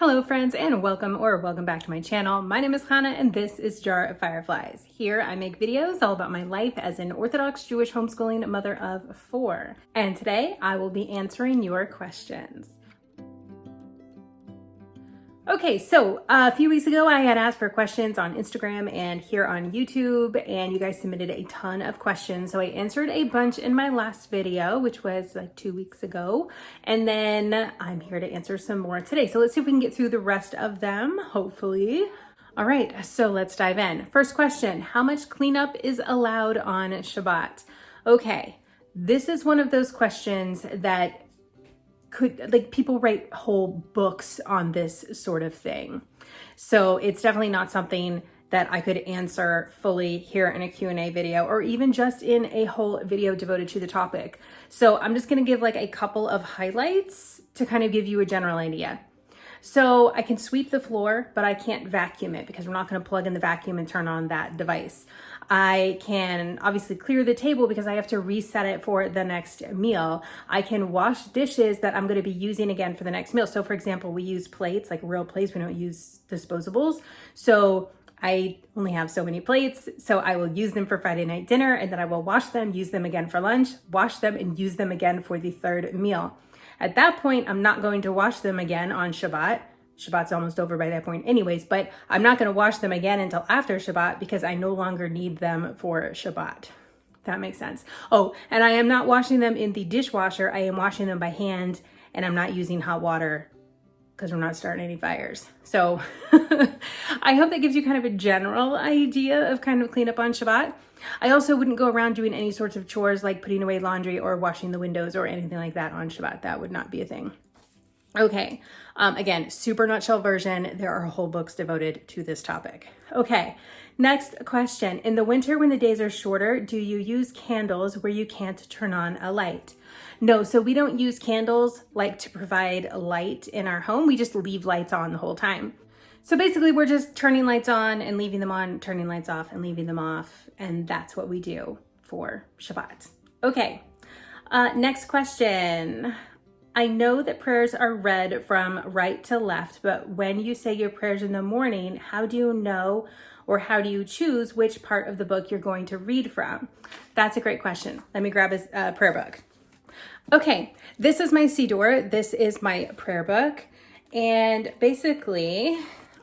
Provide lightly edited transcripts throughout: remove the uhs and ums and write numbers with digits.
Hello friends and welcome back to my channel. My name is Hannah and this is Jar of Fireflies. Here I make videos all about my life as an Orthodox Jewish homeschooling mother of 4. And today I will be answering your questions. Okay, so a few weeks ago I had asked for questions on Instagram and here on YouTube, and you guys submitted a ton of questions. So I answered a bunch in my last video, which was like 2 weeks ago. And then I'm here to answer some more today. So let's see if we can get through the rest of them, hopefully. All right, so let's dive in. First question, how much cleanup is allowed on Shabbat? Okay, this is one of those questions that people write whole books on this sort of thing. So it's definitely not something that I could answer fully here in a Q&A video or even just in a whole video devoted to the topic. So I'm just gonna give like a couple of highlights to kind of give you a general idea. So I can sweep the floor, but I can't vacuum it because we're not going to plug in the vacuum and turn on that device. I can obviously clear the table because I have to reset it for the next meal. I can wash dishes that I'm going to be using again for the next meal. So for example, we use plates, like real plates. We don't use disposables. So I only have so many plates, so I will use them for Friday night dinner, and then I will wash them, use them again for lunch, wash them, and use them again for the third meal. At that point, I'm not going to wash them again on Shabbat. Shabbat's almost over by that point anyways, but I'm not going to wash them again until after Shabbat because I no longer need them for Shabbat. That makes sense. Oh, and I am not washing them in the dishwasher. I am washing them by hand, and I'm not using hot water because we're not starting any fires. So I hope that gives you kind of a general idea of kind of cleanup on Shabbat. I also wouldn't go around doing any sorts of chores like putting away laundry or washing the windows or anything like that on Shabbat. That would not be a thing. Okay, again, super nutshell version. There are whole books devoted to this topic. Okay, next question. In the winter when the days are shorter, do you use candles where you can't turn on a light? No, so we don't use candles like to provide light in our home. We just leave lights on the whole time. So basically we're just turning lights on and leaving them on, turning lights off and leaving them off. And that's what we do for Shabbat. Okay, next question. I know that prayers are read from right to left, but when you say your prayers in the morning, how do you know or how do you choose which part of the book you're going to read from? That's a great question. Let me grab a prayer book. Okay, this is my Siddur. This is my prayer book. And basically,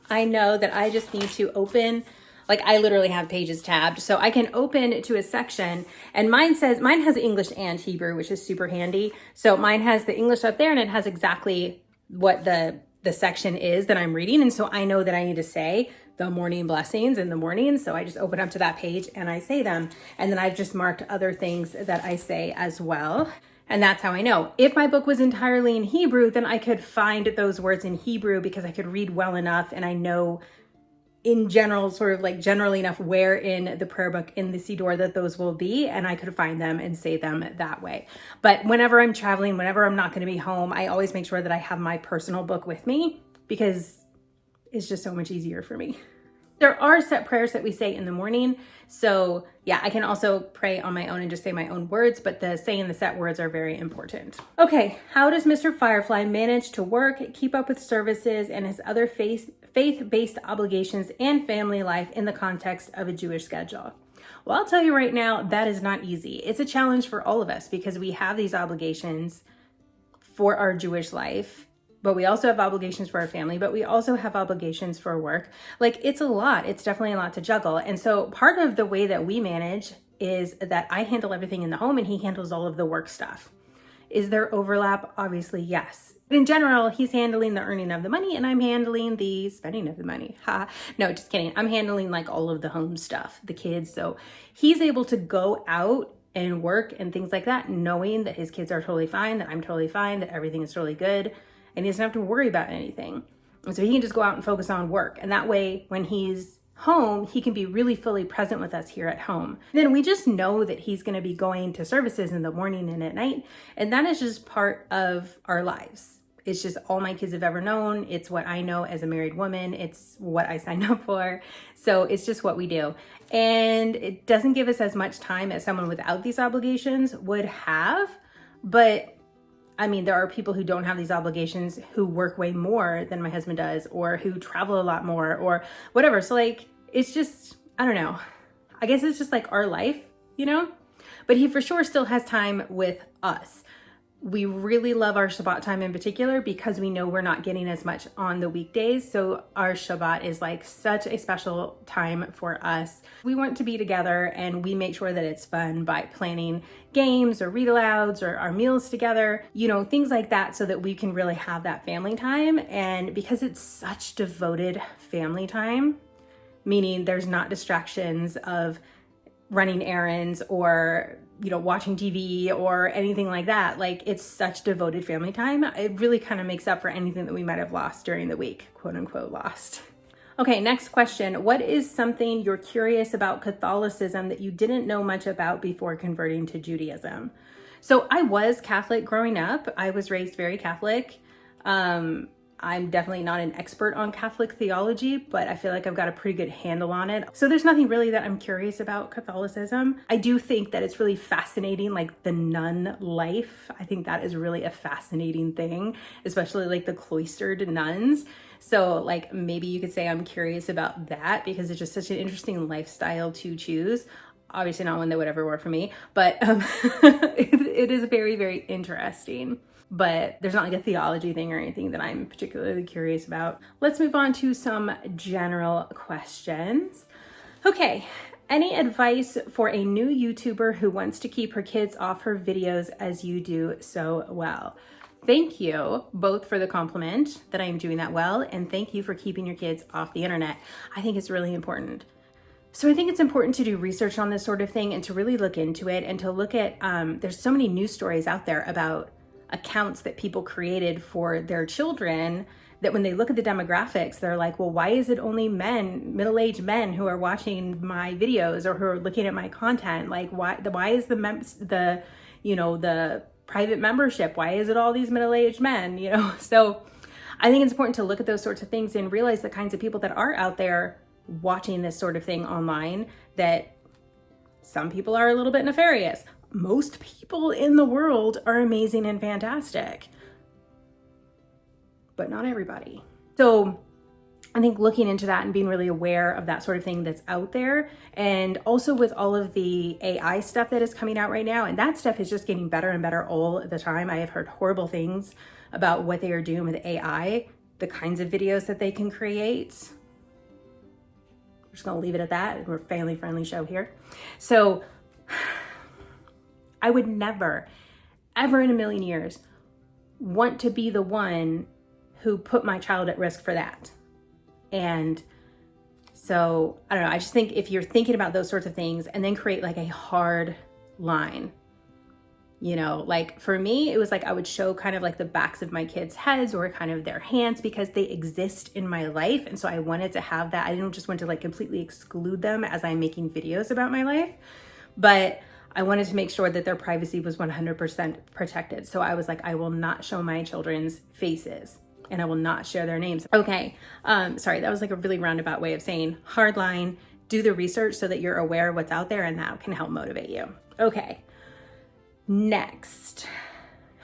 I know that I just need to open, like I literally have pages tabbed. So I can open to a section, and mine has English and Hebrew, which is super handy. So mine has the English up there and it has exactly what the section is that I'm reading. And so I know that I need to say the morning blessings in the morning. So I just open up to that page and I say them. And then I've just marked other things that I say as well. And that's how I know. If my book was entirely in Hebrew, then I could find those words in Hebrew because I could read well enough and I know in general, sort of like generally enough where in the prayer book in the Siddur that those will be, and I could find them and say them that way. But whenever I'm traveling, whenever I'm not going to be home, I always make sure that I have my personal book with me because it's just so much easier for me. There are set prayers that we say in the morning. So yeah, I can also pray on my own and just say my own words, but the saying the set words are very important. Okay, how does Mr. Firefly manage to work, keep up with services and his other faith-based obligations and family life in the context of a Jewish schedule? Well, I'll tell you right now, that is not easy. It's a challenge for all of us because we have these obligations for our Jewish life, but we also have obligations for our family, but we also have obligations for work. Like it's a lot. It's definitely a lot to juggle. And so part of the way that we manage is that I handle everything in the home and he handles all of the work stuff. Is there overlap? Obviously, yes. But in general, he's handling the earning of the money and I'm handling the spending of the money. Ha. No, just kidding. I'm handling like all of the home stuff, the kids. So he's able to go out and work and things like that, knowing that his kids are totally fine, that I'm totally fine, that everything is totally good. And he doesn't have to worry about anything. And so he can just go out and focus on work. And that way, when he's home, he can be really fully present with us here at home. Then we just know that he's going to be going to services in the morning and at night. And that is just part of our lives. It's just all my kids have ever known. It's what I know as a married woman. It's what I signed up for. So it's just what we do. And it doesn't give us as much time as someone without these obligations would have. But I mean, there are people who don't have these obligations who work way more than my husband does, or who travel a lot more, or whatever. So like, it's just, I don't know. I guess it's just like our life, you know? But he for sure still has time with us. We really love our Shabbat time in particular because we know we're not getting as much on the weekdays. So our Shabbat is like such a special time for us. We want to be together, and we make sure that it's fun by planning games or read alouds or our meals together, you know, things like that, so that we can really have that family time. And because it's such devoted family time, meaning there's not distractions of running errands or, you know, watching TV or anything like that. Like, it's such devoted family time. It really kind of makes up for anything that we might have lost during the week, quote unquote lost. Okay, next question. What is something you're curious about Catholicism that you didn't know much about before converting to Judaism? So I was Catholic growing up. I was raised very Catholic. I'm definitely not an expert on Catholic theology, but I feel like I've got a pretty good handle on it. So there's nothing really that I'm curious about Catholicism. I do think that it's really fascinating, like the nun life. I think that is really a fascinating thing, especially like the cloistered nuns. So like, maybe you could say I'm curious about that because it's just such an interesting lifestyle to choose. Obviously not one that would ever work for me, but it is very, very interesting. But there's not like a theology thing or anything that I'm particularly curious about. Let's move on to some general questions. Okay, any advice for a new YouTuber who wants to keep her kids off her videos as you do so well? Thank you both for the compliment that I'm doing that well, and thank you for keeping your kids off the internet. I think it's really important. So I think it's important to do research on this sort of thing and to really look into it and to look at, there's so many news stories out there about accounts that people created for their children that when they look at the demographics, they're like, well, why is it only men, middle-aged men who are watching my videos or who are looking at my content? Like, why is the private membership, why is it all these middle-aged men, you know? So I think it's important to look at those sorts of things and realize the kinds of people that are out there watching this sort of thing online, that some people are a little bit nefarious. Most people in the world are amazing and fantastic, but not everybody. So I think looking into that and being really aware of that sort of thing that's out there, and also with all of the AI stuff that is coming out right now, and that stuff is just getting better and better all the time. I have heard horrible things about what they are doing with AI, the kinds of videos that they can create. We're just gonna leave it at that. We're a family-friendly show here. So I would never, ever in a million years want to be the one who put my child at risk for that. And so, I don't know, I just think if you're thinking about those sorts of things and then create like a hard line, you know, like for me, it was like I would show kind of like the backs of my kids' heads or kind of their hands because they exist in my life. And so I wanted to have that. I didn't just want to like completely exclude them as I'm making videos about my life, but I wanted to make sure that their privacy was 100% protected. So I was like, I will not show my children's faces and I will not share their names. Okay, sorry, that was like a really roundabout way of saying hard line, do the research so that you're aware of what's out there and that can help motivate you. Okay, next,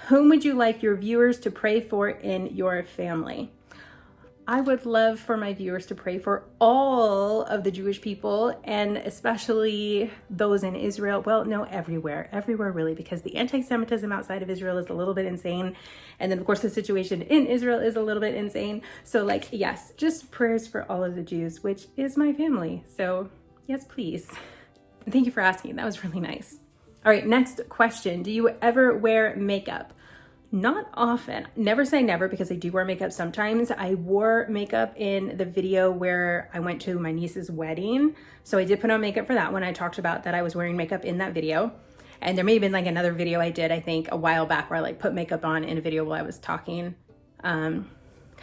whom would you like your viewers to pray for in your family? I would love for my viewers to pray for all of the Jewish people, and especially those in Israel. Well, no, everywhere really, because the anti-Semitism outside of Israel is a little bit insane. And then of course the situation in Israel is a little bit insane. So like, yes, just prayers for all of the Jews, which is my family. So yes, please. Thank you for asking. That was really nice. All right, next question. Do you ever wear makeup? Not often. Never say never, because I do wear makeup sometimes. I wore makeup in the video where I went to my niece's wedding. So I did put on makeup for that one. I talked about that I was wearing makeup in that video. And there may have been like another video I did, I think a while back, where I like put makeup on in a video while I was talking. Kind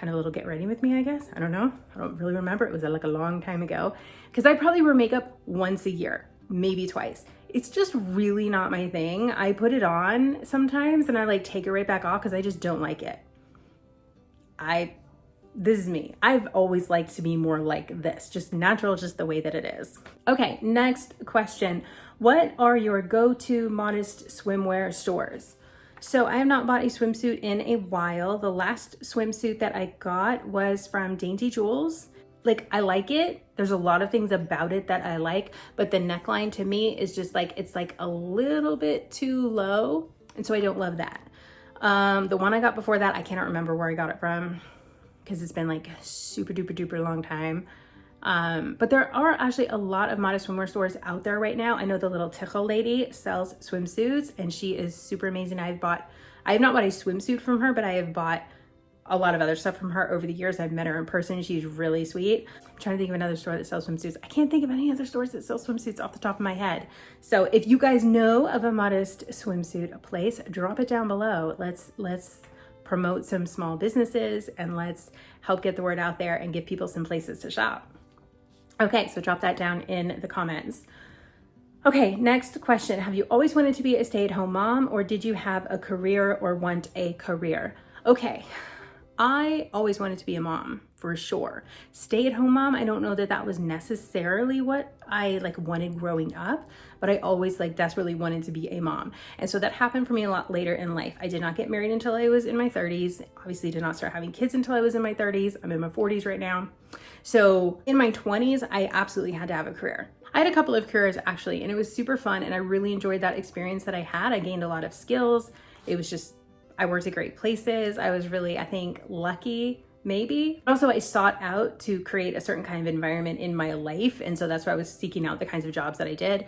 of a little get ready with me, I guess. I don't know. I don't really remember. It was like a long time ago, because I probably wear makeup once a year, maybe twice. It's just really not my thing. I put it on sometimes and I like take it right back off because I just don't like it. This is me. I've always liked to be more like this, just natural, just the way that it is. Okay, next question. What are your go-to modest swimwear stores? So I have not bought a swimsuit in a while. The last swimsuit that I got was from Dainty Jewels. Like, I like it. There's a lot of things about it that I like, but the neckline to me is just like, it's like a little bit too low. And so I don't love that. The one I got before that, I cannot remember where I got it from because it's been like a super duper duper long time. But there are actually a lot of modest swimwear stores out there right now. I know the little Tichel lady sells swimsuits and she is super amazing. I have not bought a swimsuit from her, but I have bought a lot of other stuff from her over the years. I've met her in person. She's really sweet. I'm trying to think of another store that sells swimsuits. I can't think of any other stores that sell swimsuits off the top of my head. So if you guys know of a modest swimsuit place, drop it down below. Let's promote some small businesses and let's help get the word out there and give people some places to shop. Okay, so drop that down in the comments. Okay, next question. Have you always wanted to be a stay-at-home mom, or did you have a career or want a career? Okay, I always wanted to be a mom for sure. Stay-at-home mom, I don't know that that was necessarily what I like wanted growing up, but I always like desperately wanted to be a mom. And so that happened for me a lot later in life. I did not get married until I was in my 30s. Obviously did not start having kids until I was in my 30s. I'm in my 40s right now. So in my 20s, I absolutely had to have a career. I had a couple of careers actually, and it was super fun. And I really enjoyed that experience that I had. I gained a lot of skills. It was just, I worked at great places. I was really, I think, lucky, maybe. Also, I sought out to create a certain kind of environment in my life. And so that's why I was seeking out the kinds of jobs that I did.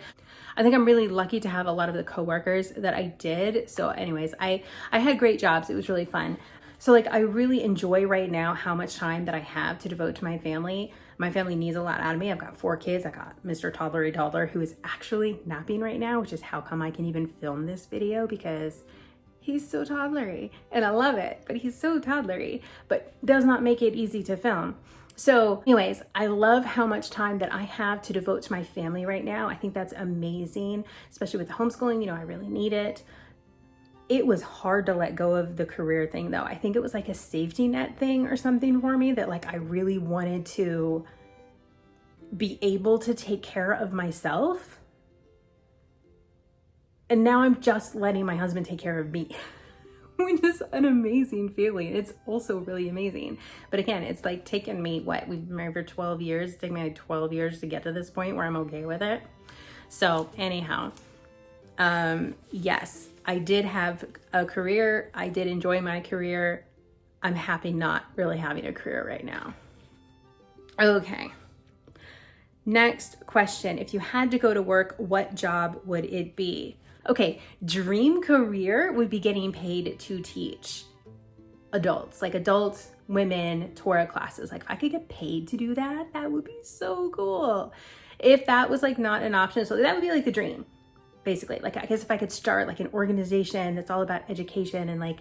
I think I'm really lucky to have a lot of the coworkers that I did. So anyways, I had great jobs. It was really fun. So like, I really enjoy right now how much time that I have to devote to my family. My family needs a lot out of me. I've got 4 kids. I got Mr. Toddler who is actually napping right now, which is how come I can even film this video, because he's so toddlery and I love it, but he's so toddlery, but does not make it easy to film. So anyways, I love how much time that I have to devote to my family right now. I think that's amazing, especially with the homeschooling. You know, I really need it. It was hard to let go of the career thing though. I think it was like a safety net thing or something for me that like I really wanted to be able to take care of myself. And now I'm just letting my husband take care of me, which is an amazing feeling. It's also really amazing. But again, it's like taken me, we've been married for 12 years. It's taken me like 12 years to get to this point where I'm okay with it. So anyhow, yes, I did have a career. I did enjoy my career. I'm happy not really having a career right now. Okay. Next question. If you had to go to work, what job would it be? Okay, dream career would be getting paid to teach adults, like adults, women, Torah classes. Like if I could get paid to do that, that would be so cool. If that was like not an option, so that would be like the dream. Basically, like I guess if I could start like an organization that's all about education and like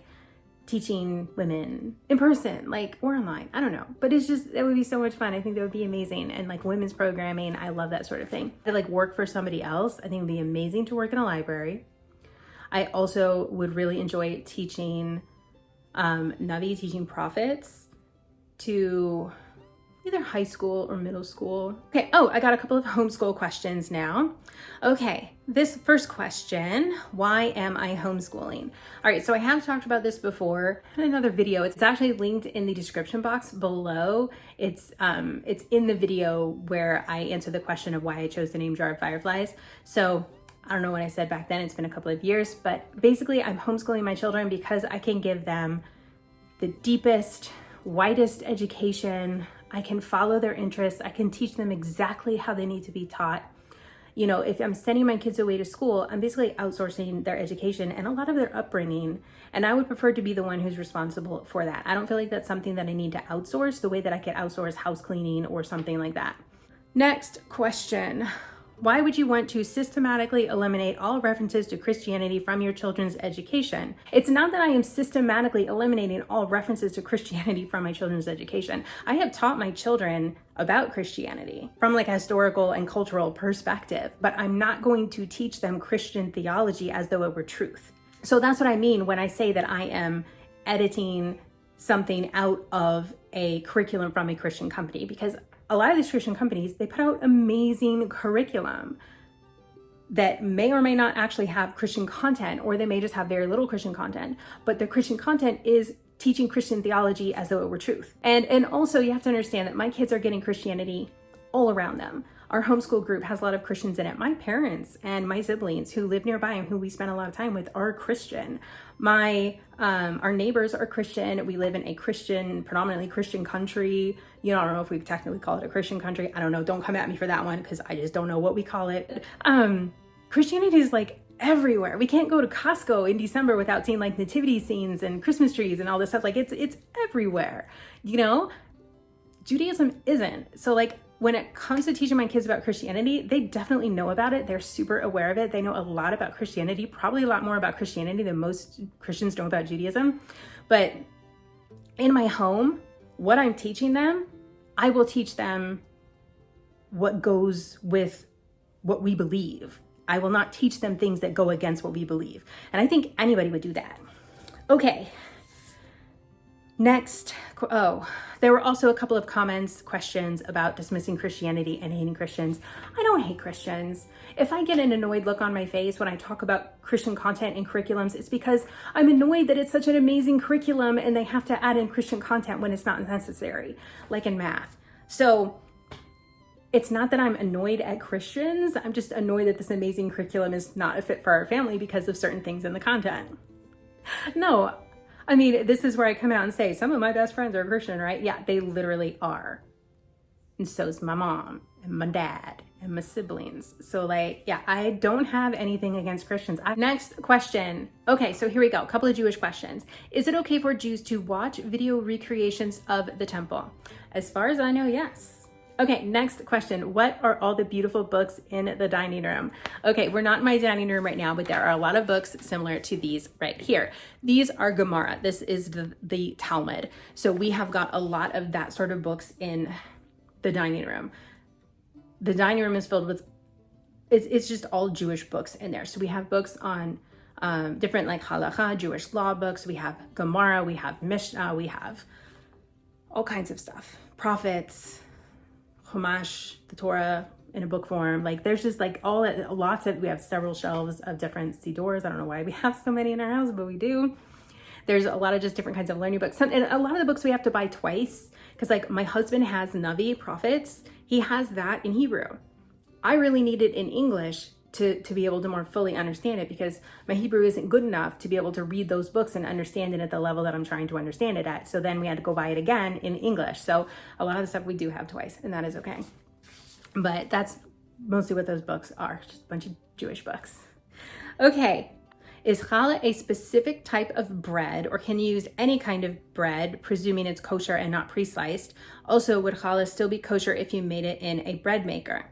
teaching women in person, like, or online, I don't know, but it's just, that would be so much fun. I think that would be amazing. And like women's programming, I love that sort of thing. To like work for somebody else, I think it would be amazing to work in a library. I also would really enjoy teaching Navi, teaching prophets to either high school or middle school. Okay, oh, I got a couple of homeschool questions now. Okay, this first question, why am I homeschooling? All right, so I have talked about this before in another video. It's actually linked in the description box below. It's in the video where I answer the question of why I chose the name Jar of Fireflies. So I don't know what I said back then, it's been a couple of years, but basically I'm homeschooling my children because I can give them the deepest, widest education. I can follow their interests. I can teach them exactly how they need to be taught. You know, if I'm sending my kids away to school, I'm basically outsourcing their education and a lot of their upbringing. And I would prefer to be the one who's responsible for that. I don't feel like that's something that I need to outsource the way that I could outsource house cleaning or something like that. Next question. Why would you want to systematically eliminate all references to Christianity from your children's education? It's not that I am systematically eliminating all references to Christianity from my children's education. I have taught my children about Christianity from like a historical and cultural perspective, but I'm not going to teach them Christian theology as though it were truth. So that's what I mean when I say that I am editing something out of a curriculum from a Christian company, because a lot of these Christian companies, they put out amazing curriculum. that may or may not actually have Christian content, or they may just have very little Christian content, but the Christian content is teaching Christian theology as though it were truth. And also you have to understand that my kids are getting Christianity all around them. Our homeschool group has a lot of Christians in it. My parents and my siblings who live nearby and who we spend a lot of time with are Christian. Our neighbors are Christian. We live in a predominantly Christian country. You know, I don't know if we technically call it a Christian country. I don't know. Don't come at me for that one because I just don't know what we call it. Christianity is like everywhere. We can't go to Costco in December without seeing like nativity scenes and Christmas trees and all this stuff. Like it's everywhere, you know? Judaism isn't. So like when it comes to teaching my kids about Christianity, they definitely know about it. They're super aware of it. They know a lot about Christianity, probably a lot more about Christianity than most Christians know about Judaism. But in my home, what I'm teaching them, I will teach them what goes with what we believe. I will not teach them things that go against what we believe. And I think anybody would do that. Okay. Next, there were also a couple of questions about dismissing Christianity and hating Christians. I don't hate Christians. If I get an annoyed look on my face when I talk about Christian content and curriculums, it's because I'm annoyed that it's such an amazing curriculum and they have to add in Christian content when it's not necessary, like in math. So it's not that I'm annoyed at Christians. I'm just annoyed that this amazing curriculum is not a fit for our family because of certain things in the content. No, I mean, this is where I come out and say, some of my best friends are Christian, right? Yeah, they literally are. And so is my mom and my dad and my siblings. So like, yeah, I don't have anything against Christians. Next question. Okay, so here we go. A couple of Jewish questions. Is it okay for Jews to watch video recreations of the temple? As far as I know, yes. Okay, next question. What are all the beautiful books in the dining room? Okay, we're not in my dining room right now, but there are a lot of books similar to these right here. These are Gemara. This is the Talmud. So we have got a lot of that sort of books in the dining room. The dining room is filled with, it's just all Jewish books in there. So we have books on different like halacha, Jewish law books. We have Gemara, we have Mishnah, we have all kinds of stuff. Prophets, Chumash, the Torah in a book form. Like there's just like we have several shelves of different sidors. I don't know why we have so many in our house, but we do. There's a lot of just different kinds of learning books. And a lot of the books we have to buy twice because like my husband has Navi, prophets. He has that in Hebrew. I really need it in English to be able to more fully understand it because my Hebrew isn't good enough to be able to read those books and understand it at the level that I'm trying to understand it at. So then we had to go buy it again in English. So a lot of the stuff we do have twice, and that is okay. But that's mostly what those books are, just a bunch of Jewish books. Okay, is challah a specific type of bread, or can you use any kind of bread, presuming it's kosher and not pre-sliced? Also, would challah still be kosher if you made it in a bread maker?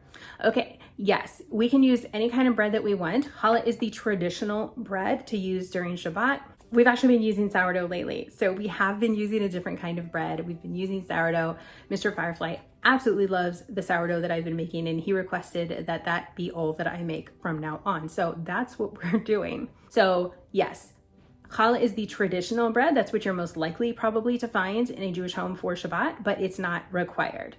Okay, yes, we can use any kind of bread that we want. Challah is the traditional bread to use during Shabbat. We've actually been using sourdough lately. So we have been using a different kind of bread. We've been using sourdough. Mr. Firefly absolutely loves the sourdough that I've been making, and he requested that that be all that I make from now on. So that's what we're doing. So yes, challah is the traditional bread. That's what you're most likely probably to find in a Jewish home for Shabbat, but it's not required.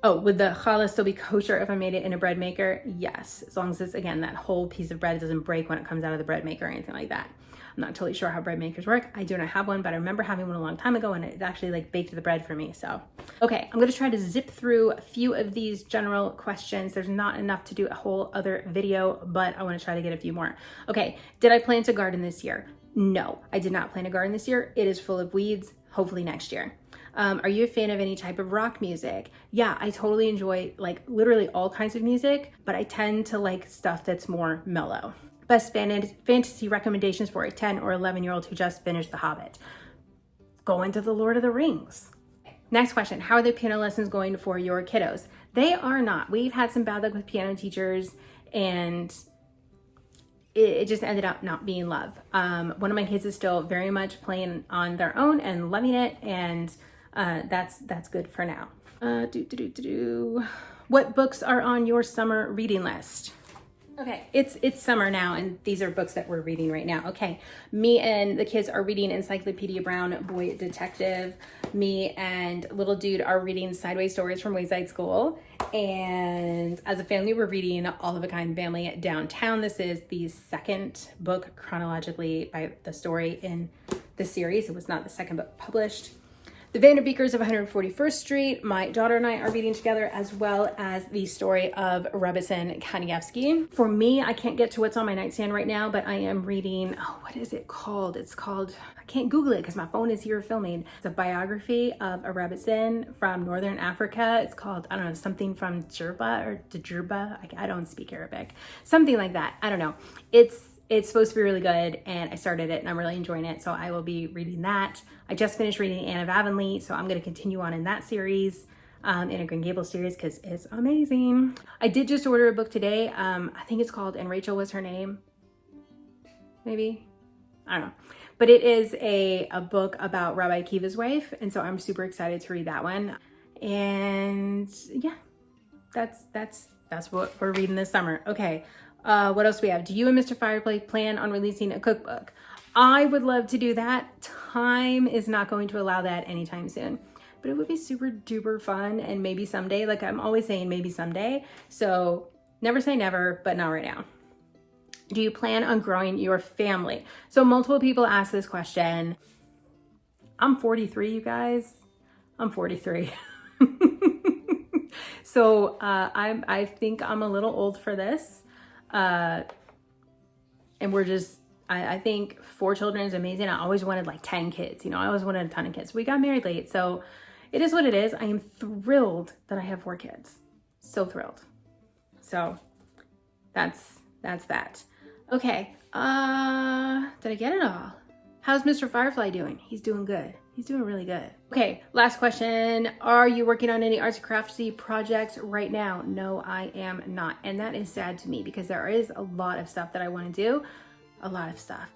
Oh, would the challah still be kosher if I made it in a bread maker? Yes, as long as it's, again, that whole piece of bread doesn't break when it comes out of the bread maker or anything like that. I'm not totally sure how bread makers work. I do not have one, but I remember having one a long time ago and it actually like baked the bread for me. So, okay, I'm gonna try to zip through a few of these general questions. There's not enough to do a whole other video, but I wanna try to get a few more. Okay, did I plant a garden this year? No, I did not plant a garden this year. It is full of weeds, hopefully next year. Are you a fan of any type of rock music? Yeah, I totally enjoy like literally all kinds of music, but I tend to like stuff that's more mellow. Best fantasy recommendations for a 10 or 11-year-old who just finished The Hobbit. Go into The Lord of the Rings. Next question, how are the piano lessons going for your kiddos? They are not. We've had some bad luck with piano teachers and it just ended up not being love. One of my kids is still very much playing on their own and loving it, and that's good for now. What books are on your summer reading list? Okay, it's summer now, and these are books that we're reading right now. Okay, me and the kids are reading Encyclopedia Brown, Boy Detective. Me and little dude are reading Sideways Stories from Wayside School. And as a family, we're reading All of a Kind Family Downtown. This is the second book chronologically by the story in the series. It was not the second book published. The Vanderbeekers of 141st Street, my daughter and I are reading together, as well as the story of Rebbetzin Kanievsky. For me, I can't get to what's on my nightstand right now, but I am reading, oh, what is it called? It's called, I can't Google it because my phone is here filming. It's a biography of a Rebbetzin from Northern Africa. It's called, I don't know, something from Jerba or Djurba. I don't speak Arabic. Something like that. I don't know. It's supposed to be really good, and I started it and I'm really enjoying it, so I will be reading that. I just finished reading Anne of Avonlea, so I'm going to continue on in that series, in a Green Gables series, because it's amazing. I did just order a book today. I think it's called And Rachel Was Her Name. Maybe? I don't know. But it is a book about Rabbi Akiva's wife, and so I'm super excited to read that one. And yeah, that's what we're reading this summer. Okay. What else do we have? Do you and Mr. Firefly plan on releasing a cookbook? I would love to do that. Time is not going to allow that anytime soon, but it would be super duper fun, and maybe someday. Like I'm always saying, maybe someday. So never say never, but not right now. Do you plan on growing your family? So multiple people ask this question. I'm 43, you guys. I'm 43. So I think I'm a little old for this. And we're just, I think 4 children is amazing. I always wanted like 10 kids, you know, I always wanted a ton of kids. We got married late, so it is what it is. I am thrilled that I have 4 kids. So thrilled. So that's that. Okay. Did I get it all? How's Mr. Firefly doing? He's doing good. He's doing really good. Okay, last question. Are you working on any arts and craftsy projects right now? No, I am not. And that is sad to me because there is a lot of stuff that I want to do. A lot of stuff.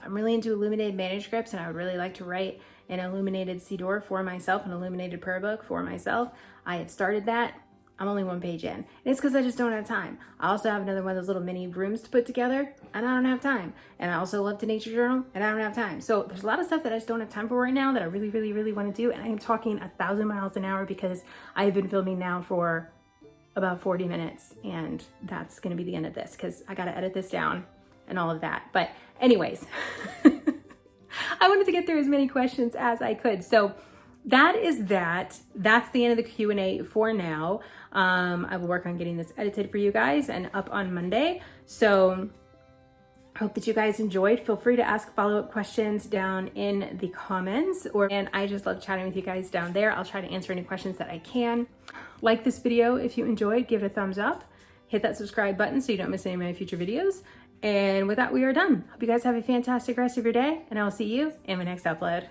I'm really into illuminated manuscripts, and I would really like to write an illuminated Siddur for myself, an illuminated prayer book for myself. I have started that. I'm only 1 page in. And it's because I just don't have time. I also have another one of those little mini rooms to put together, and I don't have time. And I also love to nature journal, and I don't have time. So there's a lot of stuff that I just don't have time for right now that I really, really, really want to do. And I am talking 1,000 miles an hour because I have been filming now for about 40 minutes. And that's going to be the end of this because I got to edit this down and all of that. But anyways, I wanted to get through as many questions as I could. So that is that. That's the end of the Q&A for now. I will work on getting this edited for you guys and up on Monday. So I hope that you guys enjoyed. Feel free to ask follow-up questions down in the comments, and I just love chatting with you guys down there. I'll try to answer any questions that I can. Like this video if you enjoyed, give it a thumbs up, hit that subscribe button so you don't miss any of my future videos. And with that, we are done. Hope you guys have a fantastic rest of your day, and I will see you in my next upload.